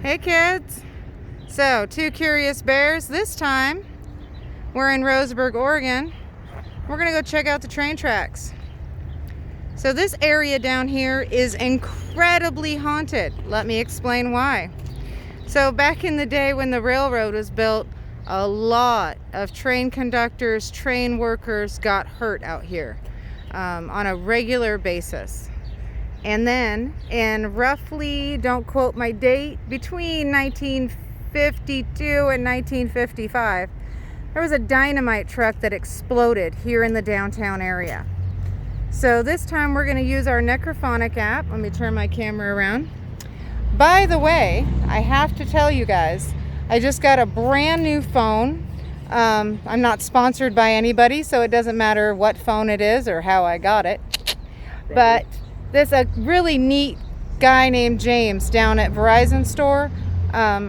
Hey kids! So, two curious bears. This time, we're in Roseburg, Oregon. We're gonna go check out the train tracks. So this area down here is incredibly haunted. Let me explain why. So back in the day when the railroad was built, a lot of train conductors, train workers got hurt out here on a regular basis. And then in roughly, don't quote my date, between 1952 and 1955, there was a dynamite truck that exploded here in the downtown area. So this time we're going to use our Necrophonic app. Let me turn my camera around. By the way, I have to tell you guys, I just got a brand new phone. I'm not sponsored by anybody, so it doesn't matter what phone it is or how I got it. But there's a really neat guy named James down at Verizon store.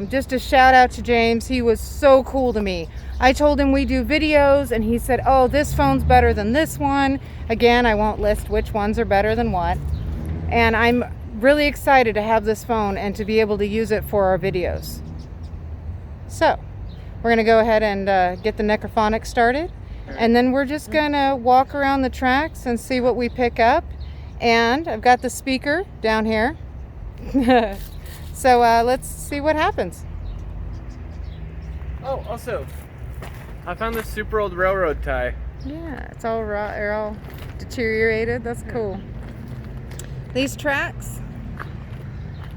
Just a shout out to James. He was so cool to me. I told him we do videos and he said, oh, this phone's better than this one. Again, I won't list which ones are better than what. And I'm really excited to have this phone and to be able to use it for our videos. So we're gonna go ahead and get the Necrophonic started. And then we're just gonna walk around the tracks and see what we pick up. And I've got the speaker down here. So let's see what happens. Oh, also, I found this super old railroad tie. Yeah, it's all raw, they're all deteriorated. That's cool. These tracks,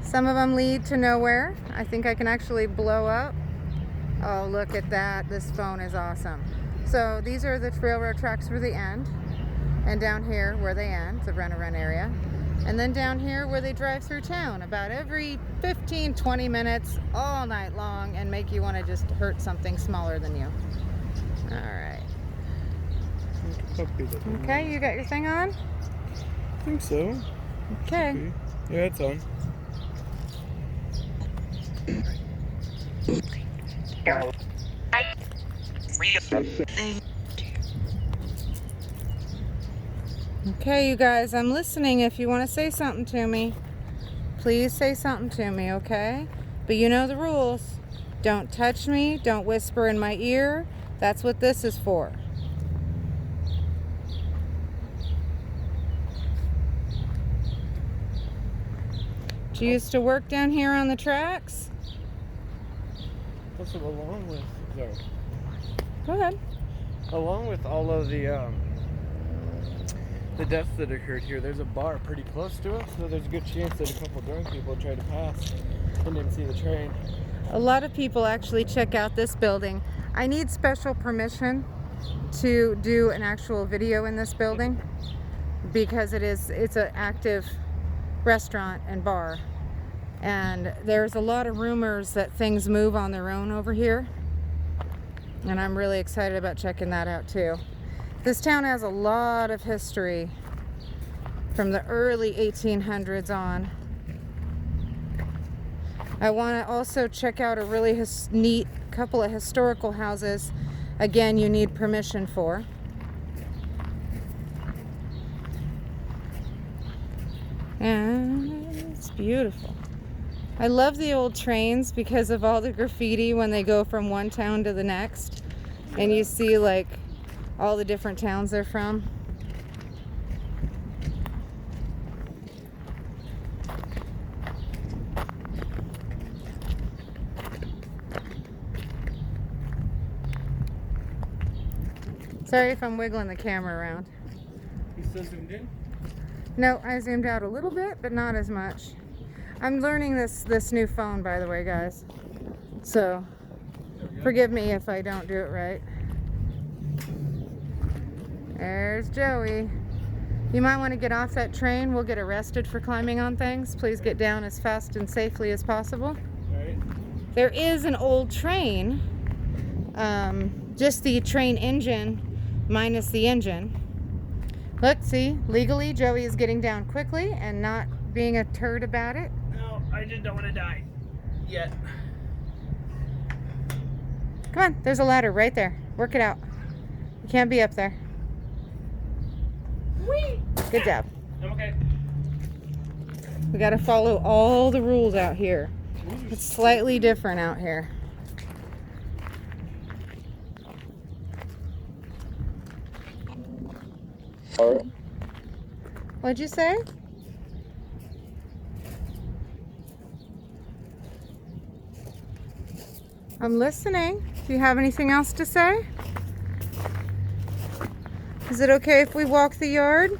some of them lead to nowhere. I think I can actually blow up. Oh, look at that. This phone is awesome. So these are the railroad tracks where they end. And down here where they end, the run-around area. And then down here where they drive through town about every 15-20 minutes all night long and make you want to just hurt something smaller than you. All right. Okay, you got your thing on? I think so. Okay. Yeah, it's on. Okay, you guys, I'm listening. If you want to say something to me, please say something to me, okay? But you know the rules. Don't touch me. Don't whisper in my ear. That's what this is for. Did you used to work down here on the tracks? Also, along with, sorry, Go ahead. along with all of the deaths that occurred here, there's a bar pretty close to us, so there's a good chance that a couple drunk people tried to pass and didn't see the train. A lot of people actually check out this building. I need special permission to do an actual video in this building because it's an active restaurant and bar, and there's a lot of rumors that things move on their own over here, and I'm really excited about checking that out too. This town has a lot of history from the early 1800s on. I want to also check out a really neat couple of historical houses. Again, you need permission for. And it's beautiful. I love the old trains because of all the graffiti when they go from one town to the next. And you see like all the different towns they're from. Sorry if I'm wiggling the camera around. You still zoomed in? No, I zoomed out a little bit, but not as much. I'm learning this new phone, by the way, guys. So, forgive me if I don't do it right. There's Joey. You might want to get off that train. We'll get arrested for climbing on things. Please get down as fast and safely as possible. Alright. There is an old train, just the train engine minus the engine. Look, see, legally Joey is getting down quickly and not being a turd about it. No, I just don't want to die. Yet. Come on, there's a ladder right there. Work it out. You can't be up there. Whee! Good job. I'm okay. We gotta follow all the rules out here. It's slightly different out here. What'd you say? I'm listening. Do you have anything else to say? Is it okay if we walk the yard?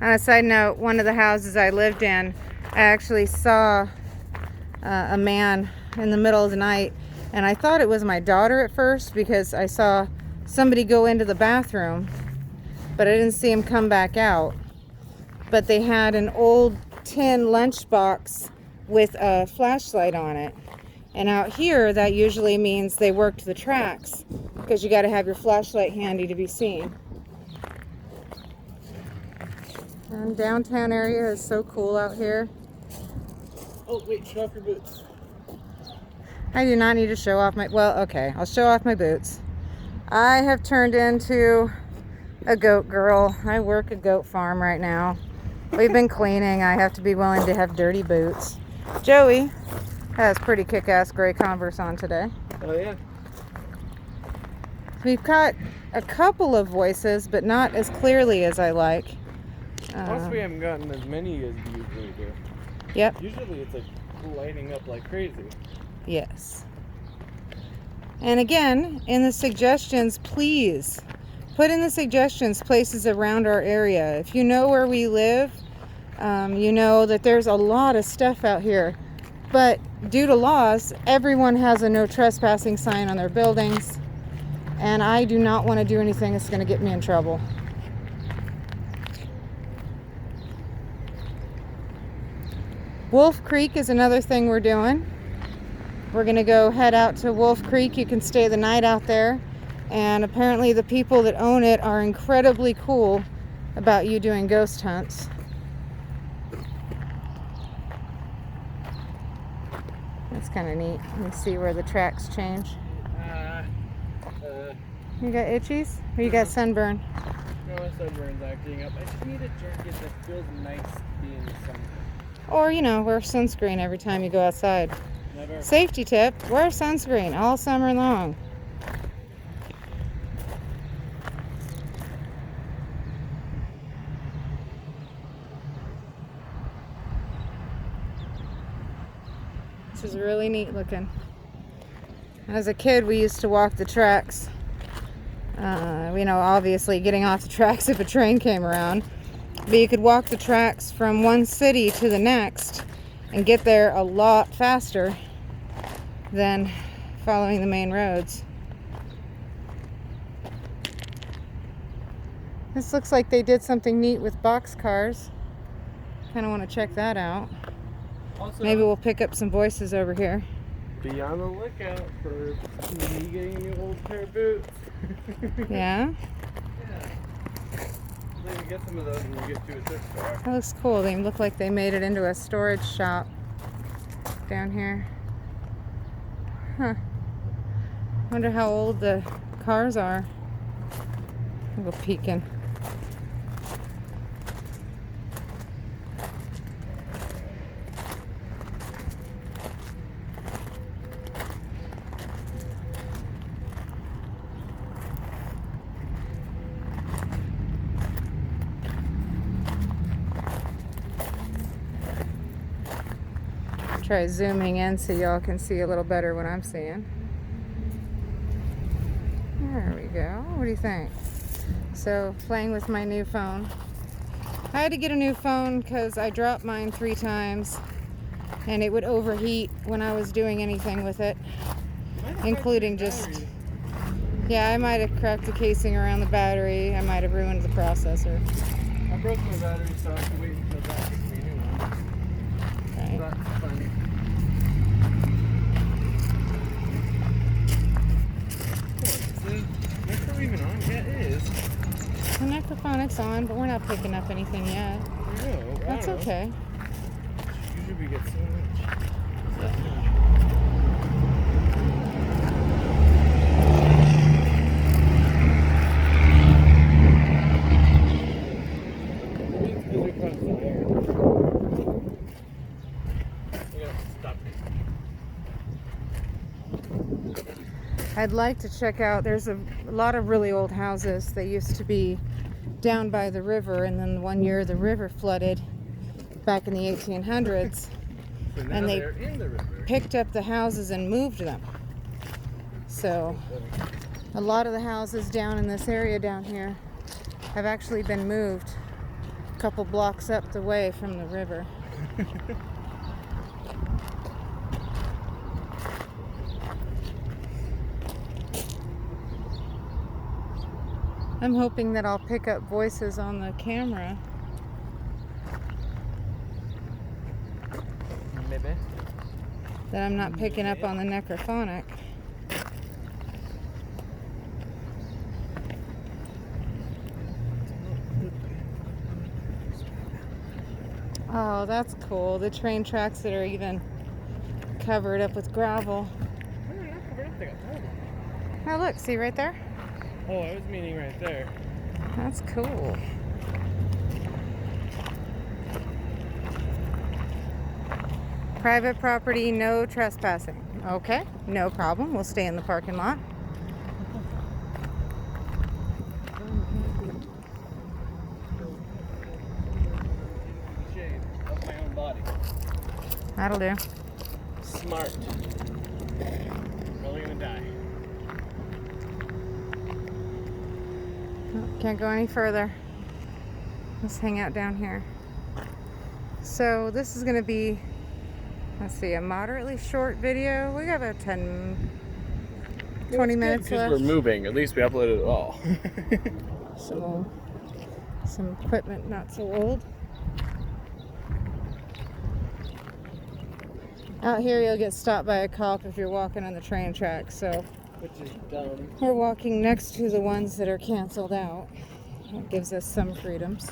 On a side note, one of the houses I lived in, I actually saw a man in the middle of the night, and I thought it was my daughter at first because I saw somebody go into the bathroom, but I didn't see him come back out. But they had an old tin lunchbox with a flashlight on it. And out here, that usually means they worked the tracks because you got to have your flashlight handy to be seen. And downtown area is so cool out here. Oh, wait, show off your boots. I do not need to show off my, well, okay, I'll show off my boots. I have turned into a goat girl. I work a goat farm right now. We've been cleaning. I have to be willing to have dirty boots. Joey has pretty kick-ass gray Converse on today. Oh, yeah. We've got a couple of voices, but not as clearly as I like. Plus, we haven't gotten as many as we usually do. Yep. Usually it's like lighting up like crazy. Yes. And again, in the suggestions, please put in the suggestions places around our area. If you know where we live, you know that there's a lot of stuff out here. But due to laws, everyone has a no trespassing sign on their buildings. And I do not want to do anything that's going to get me in trouble. Wolf Creek is another thing we're doing. We're going to go head out to Wolf Creek. You can stay the night out there. And apparently the people that own it are incredibly cool about you doing ghost hunts. That's kind of neat. Let me see where the tracks change. You got itchies? Or you got sunburn? No, my sunburn's acting up. I just need a jacket that feels nice being sunburned. Or, you know, wear sunscreen every time you go outside. Never. Safety tip, wear sunscreen all summer long. This is really neat looking. As a kid, we used to walk the tracks. You know, obviously getting off the tracks if a train came around. But you could walk the tracks from one city to the next and get there a lot faster than following the main roads. This looks like they did something neat with boxcars. Kind of want to check that out. Also, Maybe we'll pick up some voices over here. be on the lookout for me getting a new old pair of boots. Yeah? Yeah. Maybe get some of those when you get to a thrift store. That looks cool. They look like they made it into a storage shop down here. Huh. Wonder how old the cars are. I'll go peeking. Try zooming in so y'all can see a little better what I'm seeing. There we go. What do you think? So, playing with my new phone. I had to get a new phone because I dropped mine 3 times and it would overheat when I was doing anything with it, including just, yeah, I might have cracked the casing around the battery. I might have ruined the processor. I broke my battery, so I have to wait until that gets me a new one. Right. That's funny. Is the micro even on? Yeah, it is. The microphonic's on, but we're not picking up anything yet. No, That's okay. Usually we get so much. It's because we caught fire. I'd like to check out, there's a lot of really old houses that used to be down by the river, and then one year the river flooded back in the 1800s. So now And they they're in the river. picked up the houses and moved them. So a lot of the houses down in this area down here have actually been moved a couple blocks up the way from the river. I'm hoping that I'll pick up voices on the camera. Maybe. That I'm not picking up on the necrophonic. Oh, that's cool. The train tracks that are even covered up with gravel. Oh, look, see right there? Oh, I was meaning right there. That's cool. Private property, no trespassing. Okay, no problem. We'll stay in the parking lot. Shade of my own body. That'll do. Smart. Probably gonna die. Oh, can't go any further. Let's hang out down here. So this is going to be, let's see, a moderately short video. We got about 20 minutes Because left. we're moving. At least we uploaded it all. Some equipment not so old. Out here you'll get stopped by a cop if you're walking on the train tracks, so Which is dumb. we're walking next to the ones that are canceled out. It gives us some freedoms.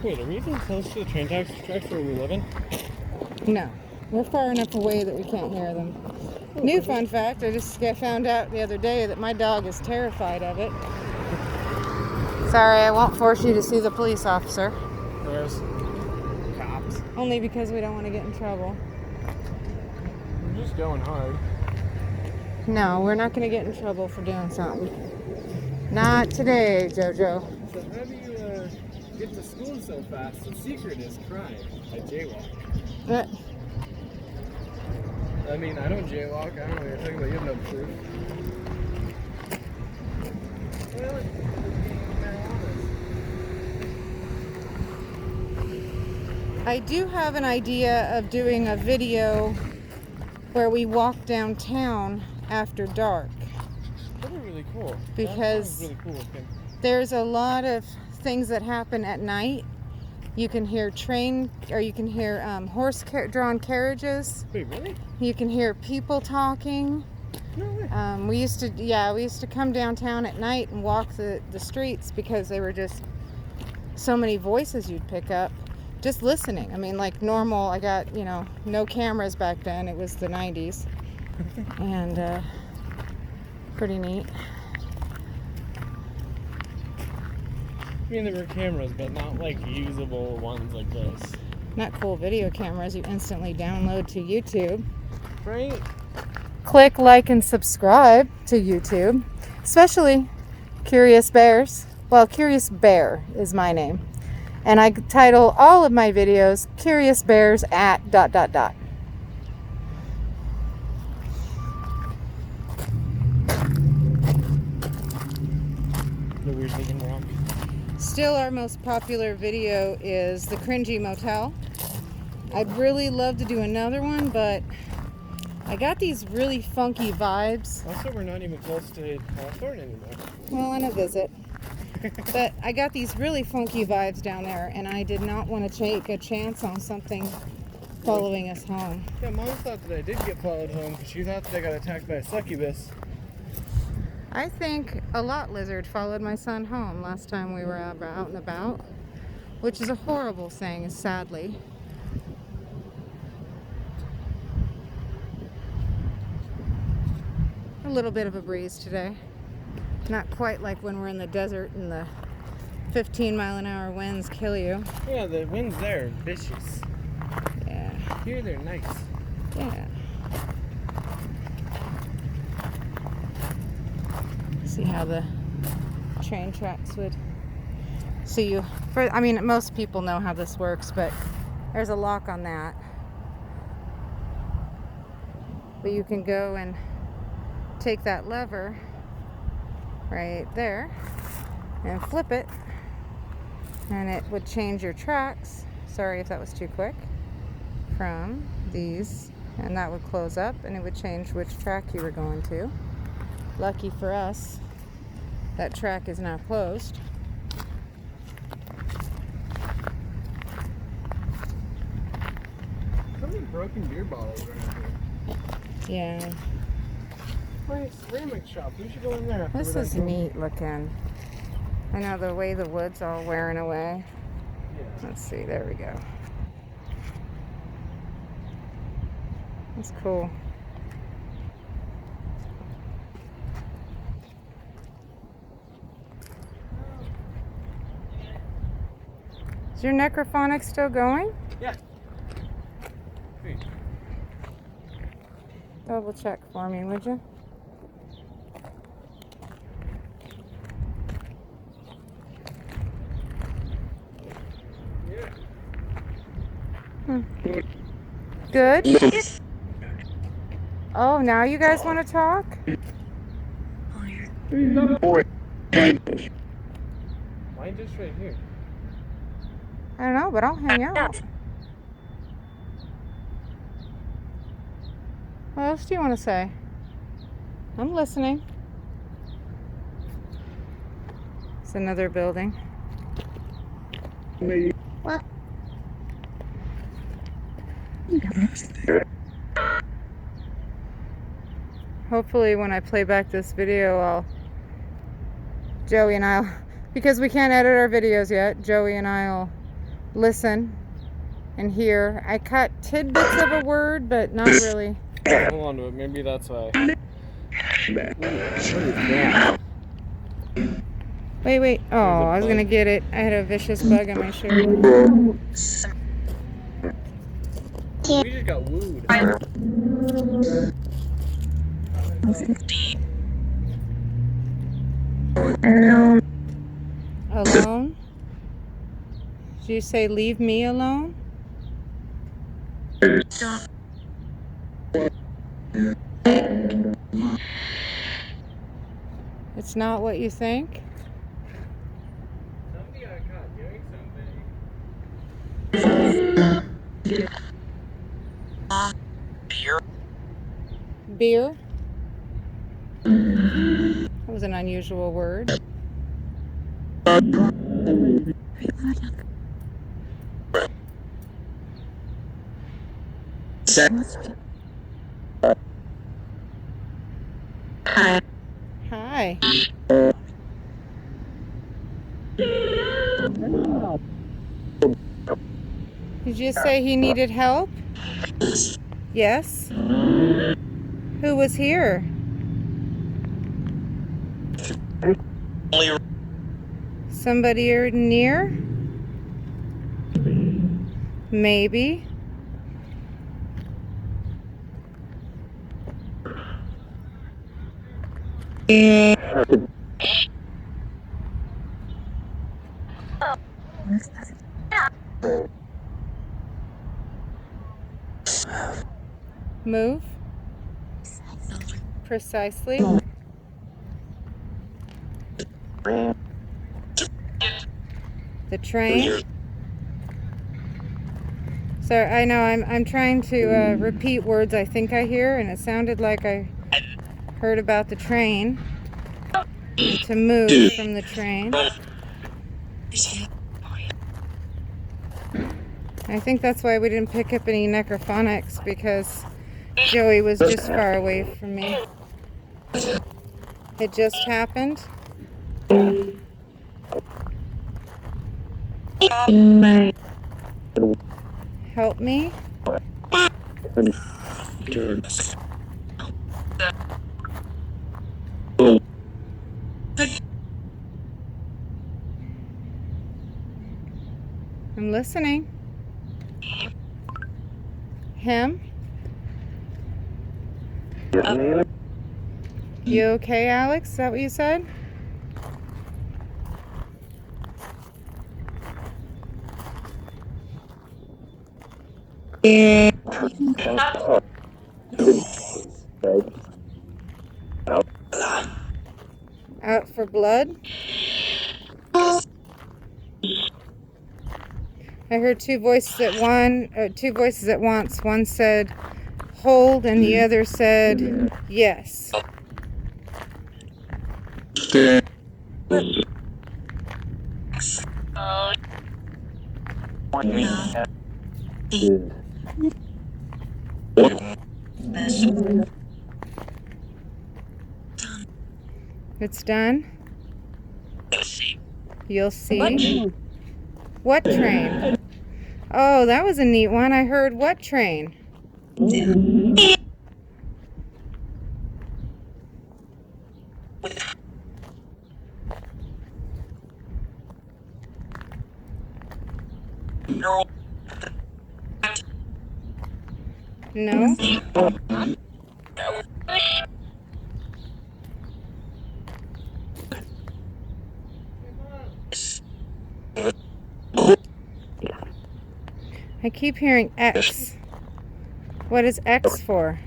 Wait, are we even close to the train tracks where we live in? No, we're far enough away that we can't hear them. New fun fact, I just found out the other day that my dog is terrified of it. Sorry, I won't force you to see the police officer. There's cops. Only because we don't want to get in trouble. We're just going hard. No, we're not going to get in trouble for doing something. Not today, Jojo. So how do you get to school so fast? The secret is crime. I jaywalk. But I mean, I don't jaywalk. I don't know what you're talking about. You have no proof. Well, I do have an idea of doing a video where we walk downtown after dark. that'd be really cool. Because that sounds really cool looking. There's a lot of things that happen at night. You can hear horse-drawn carriages. Wait, really? You can hear people talking. No way. We used to come downtown at night and walk the streets because they were just so many voices you'd pick up just listening. I mean, like normal. I got no cameras back then. It was the 90s, and pretty neat. I mean, there were cameras, but not like usable ones like this. Not cool video cameras you instantly download to YouTube. Right? Click like and subscribe to YouTube, especially Curious Bears. Well, Curious Bear is my name, and I title all of my videos Curious Bears at ... The weird looking rock. Still, our most popular video is the Cringy Motel. I'd really love to do another one, but I got these really funky vibes. Also, we're not even close to California anymore. Well, on a visit. But I got these really funky vibes down there, and I did not want to take a chance on something following us home. Yeah, Mom thought that I did get followed home because she thought that I got attacked by a succubus. I think a lot lizard followed my son home last time we were out and about, which is a horrible saying, sadly. A little bit of a breeze today. Not quite like when we're in the desert and the 15-mile-an-hour winds kill you. Yeah, the winds there are vicious. Yeah. Here they're nice. Yeah. See how the train tracks would. So I mean, most people know how this works, but there's a lock on that. But you can go and take that lever right there and flip it, and it would change your tracks. Sorry if that was too quick. From these, and that would close up, and it would change which track you were going to. Lucky for us, that track is now closed. So many broken beer bottles around here. Yeah. Nice ceramic shop. We should go in there. This is neat looking. I know the way the wood's all wearing away. Yeah. Let's see, there we go. That's cool. Is your necrophonic still going? Yeah. Hey. Double check for me, would you? Yeah. Good? Oh, now you guys want to talk? Why just right here? I don't know, but I'll hang out. What else do you want to say? I'm listening. It's another building. What? Hopefully when I play back this video, Joey and I'll, because we can't edit our videos yet, Joey and I'll listen and hear. I cut tidbits of a word, but not really. Hold on to it. Maybe that's why. Wait. Oh, I was gonna get it. I had a vicious bug on my shirt. We just got wooed. Alone? Did you say leave me alone? It's not what you think? Somebody got caught doing something. Beer? That was an unusual word. Hi. Did you say he needed help? Yes. Who was here? Somebody near? Maybe. Move. Precisely. The train. So I know I'm trying to repeat words I think I hear, and it sounded like I heard about the train and to move from the train. I think that's why we didn't pick up any necrophonics, because Joey was just far away from me. It just happened. Help me. I'm listening. Him? You okay, Alex? Is that what you said? Out for blood? I heard two voices at once. One said hold and the other said yes. It's done. You'll see. What train? Oh, that was a neat one. I heard what train? No? I keep hearing X. What is X for?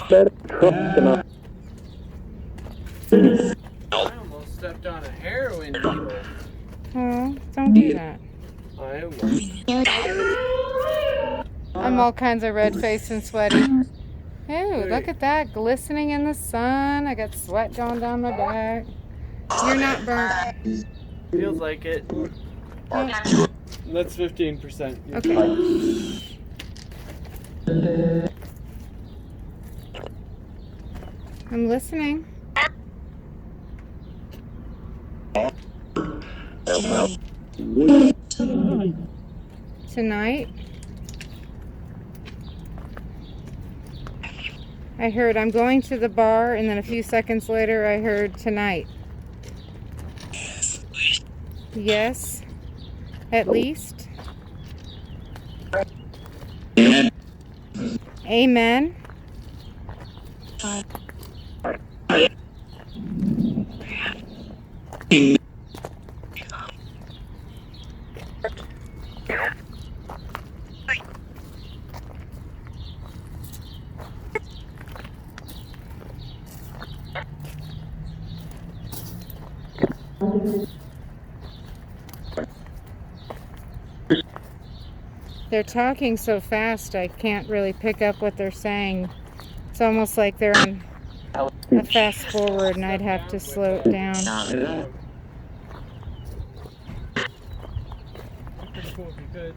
I almost stepped on a heroin needle. Oh, don't do that. I almost. I'm all kinds of red-faced and sweaty. Ooh, look at that, glistening in the sun. I got sweat going down my back. You're not burnt. Feels like it. Oh, That's 15%. okay. I'm listening. Tonight? I heard I'm going to the bar, and then a few seconds later I heard tonight. Yes, at least. Amen. They're talking so fast I can't really pick up what they're saying. It's almost like they're on a fast forward and I'd have to slow it down. Pretty cool if you could.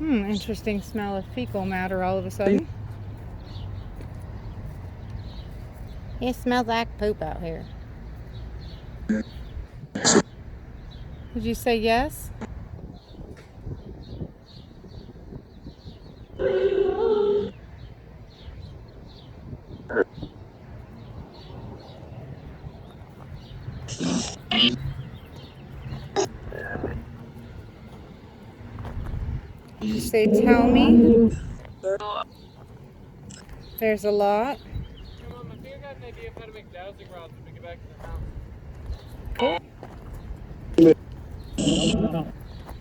Interesting smell of fecal matter all of a sudden. It smells like poop out here. Did you say yes? Did you say tell me? There's a lot. Come on, I think I got an idea of how to make dowsing rods when we get back to the house.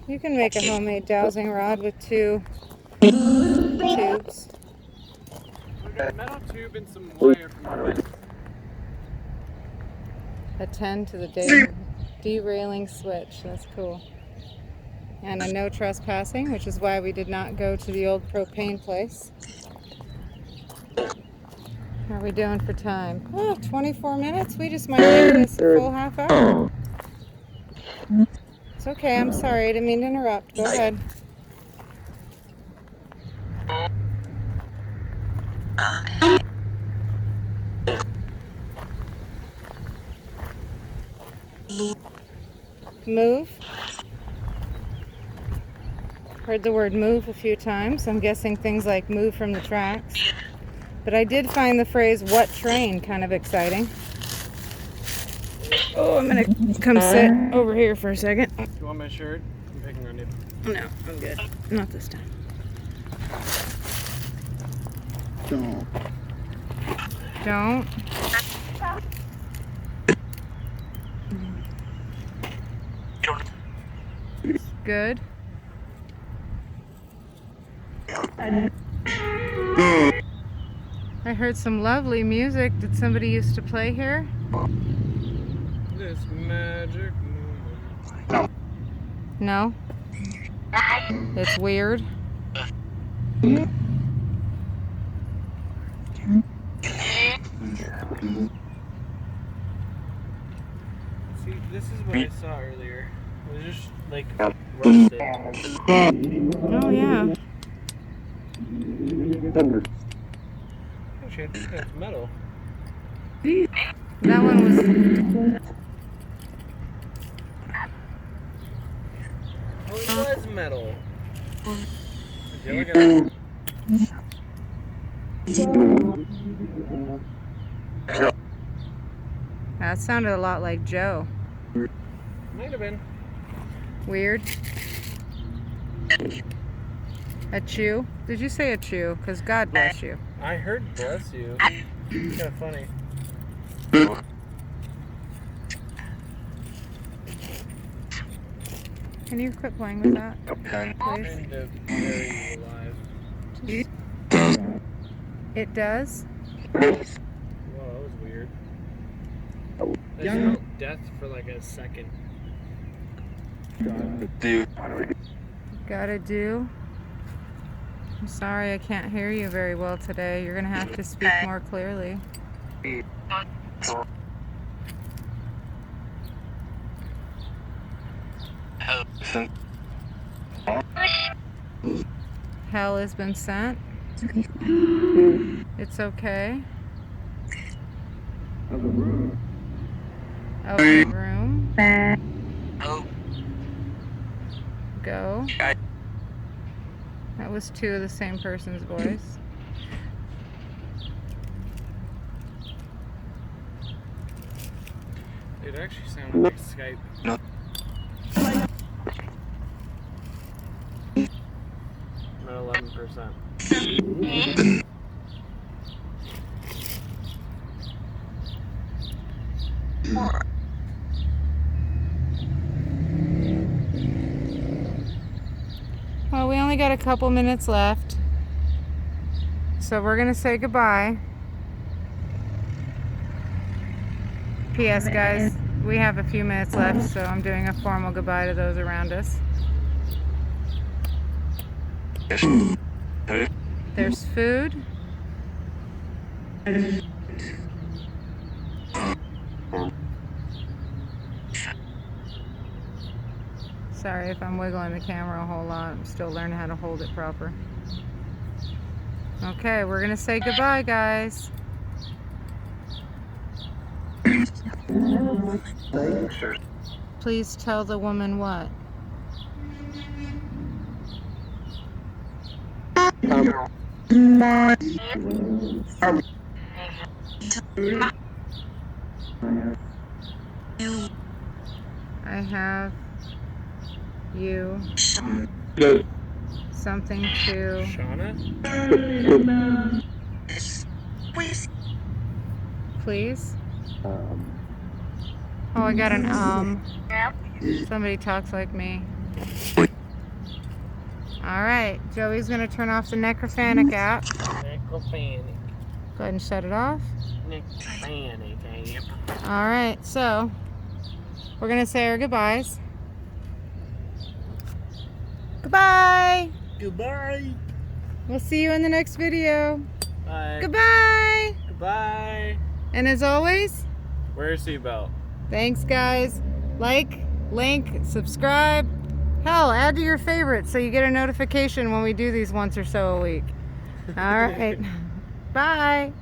You can make a homemade dowsing rod with two tubes. We got a metal tube and some wire from the fence. Attend to the derailing switch. That's cool. And a no trespassing, which is why we did not go to the old propane place. How are we doing for time? Oh, 24 minutes? We just might make this a full half hour. It's okay, I'm sorry. I didn't mean to interrupt. Go ahead. Move. Heard the word move a few times. I'm guessing things like move from the tracks. But I did find the phrase "what train" kind of exciting. Oh, I'm gonna come sit over here for a second. Do you want my shirt? I'm picking on you. No, I'm good. Not this time. Don't. Good. I heard some lovely music. Did somebody used to play here? This magic moment. No? It's weird. See, this is what I saw earlier. It was just like roasted. Oh, yeah. Actually, I think that's metal. That one was. Oh, it was metal. Did you look at that? That sounded a lot like Joe. Might have been. Weird. A chew? Did you say a chew? Because God bless you. I heard bless you. It's kind of funny. Can you quit playing with that, please? Kind of very alive. It does? Whoa, that was weird. I smelled death for like a second. Gotta do. I'm sorry I can't hear you very well today. You're gonna have to speak more clearly. Hell has been sent. It's okay. Out of the room. Go. That was two of the same person's voice. It actually sounded like Skype. I'm at 11%. Well, we only got a couple minutes left, so we're gonna say goodbye. P.S. guys, we have a few minutes left, so I'm doing a formal goodbye to those around us. There's food. Sorry if I'm wiggling the camera a whole lot. I'm still learning how to hold it proper. Okay, we're gonna say goodbye, guys. Please tell the woman what? I have you something to Shauna? please. Oh, I got an somebody talks like me. Alright, Joey's gonna turn off the Necrophanic app. Necrophanic. Go ahead and shut it off. Necrophanic app. Alright, so we're gonna say our goodbyes. Goodbye! Goodbye. We'll see you in the next video. Bye. Goodbye! Goodbye. And as always, Wear a seatbelt. thanks guys. Like, link, subscribe. Hell, add to your favorites so you get a notification when we do these once or so a week. Alright. Bye!